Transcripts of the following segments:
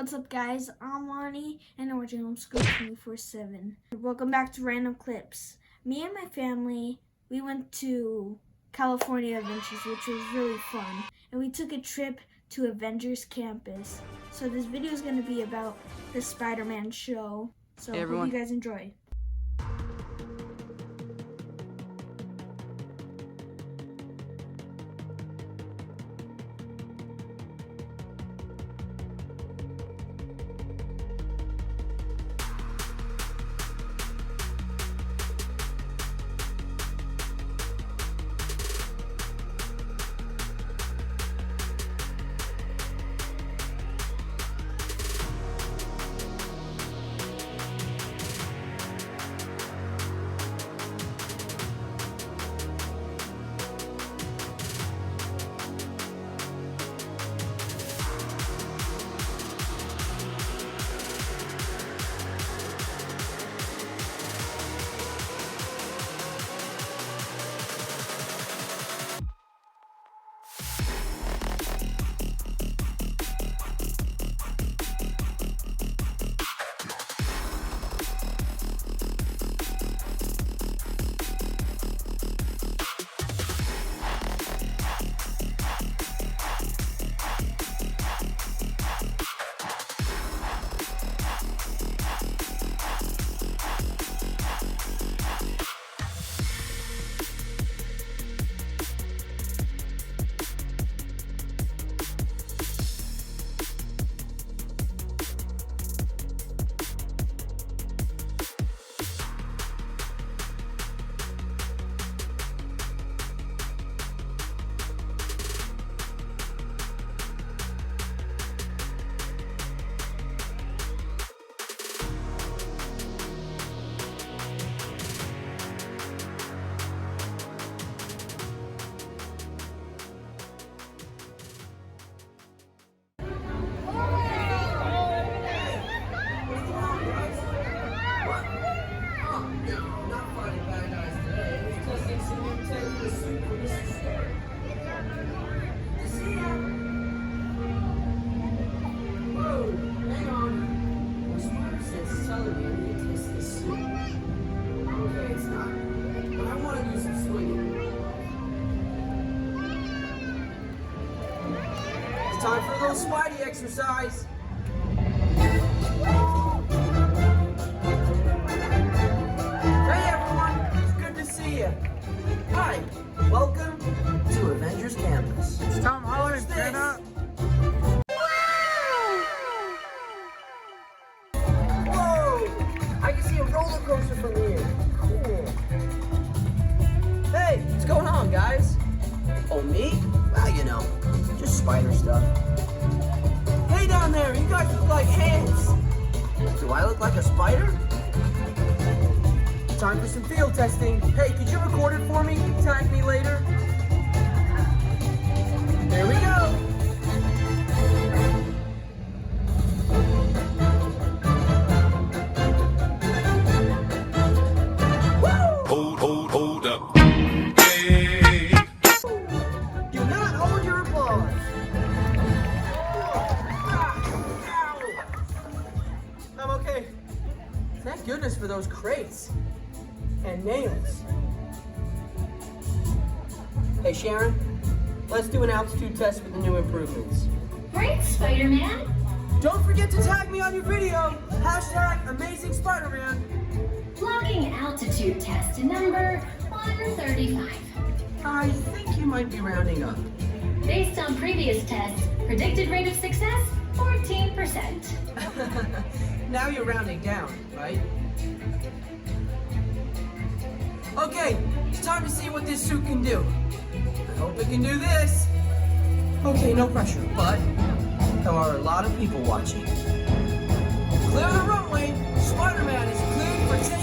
What's up, guys? I'm Lonnie, and I'm watching Homeschool 24/7. Welcome back to Random Clips. Me and my family, we went to California Adventures, which was really fun. And we took a trip to Avengers Campus. So this video is going to be about the Spider-Man show. So Hey, everyone. hope you guys enjoy. Time for a little Spidey exercise. Hey everyone, it's good to see you. Hi, welcome to Avengers Campus. It's Tom Holland, What's turn this? up. Whoa! I can see a roller coaster from here. Cool. Hey, what's going on, guys? Oh, me? Well, you know, just spider stuff. Hey down there, you guys look like ants. Do I look like a spider? Time for some field testing. Hey, could you record it for me? Tag me later. There we go. Hold up. Hey. Do not hold your applause. I'm okay. Thank goodness for those crates and nails. Hey Sharon, let's do an altitude test with the new improvements. Great, Spider-Man. Don't forget to tag me on your video. Hashtag Amazing Spider-Man. Logging altitude test number 135. I think you might be rounding up. Based on previous tests, predicted rate of success, 14%. Now you're rounding down, right? Okay, it's time to see what this suit can do. I hope it can do this. Okay, no pressure, but there are a lot of people watching. Clear the runway. Spider-Man is cleared for takeoff.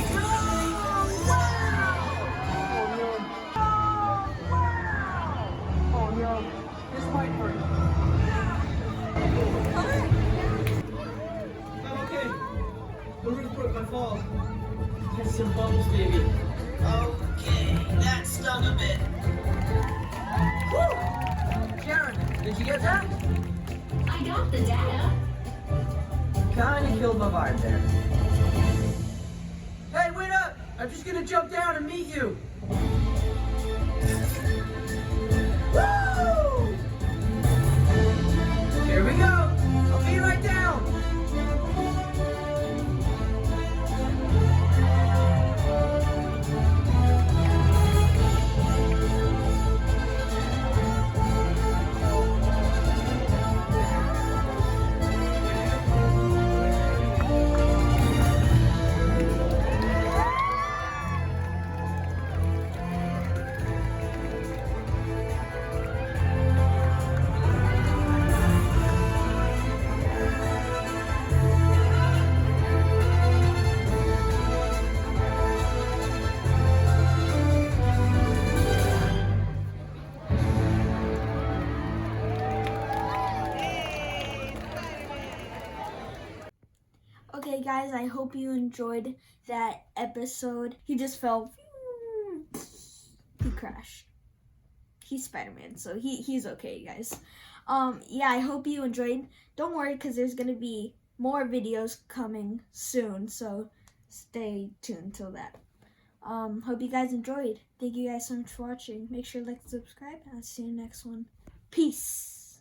Oh no, this might hurt. I'm okay. The roof broke my fall. There's some bumps, baby. Okay, that stung a bit. Woo! Sharon, did you get that? I got the data. Kinda killed my vibe there. Hey, wait up! I'm just gonna jump down and meet you. Woo! Here we go. I'll be right down. Okay, guys, I hope you enjoyed that episode. He just fell. He crashed. He's Spider-Man, so he's okay, guys. Yeah, I hope you enjoyed. Don't worry, because there's going to be more videos coming soon, so stay tuned till that. Hope you guys enjoyed. Thank you guys so much for watching. Make sure to like and subscribe, and I'll see you in the next one. Peace.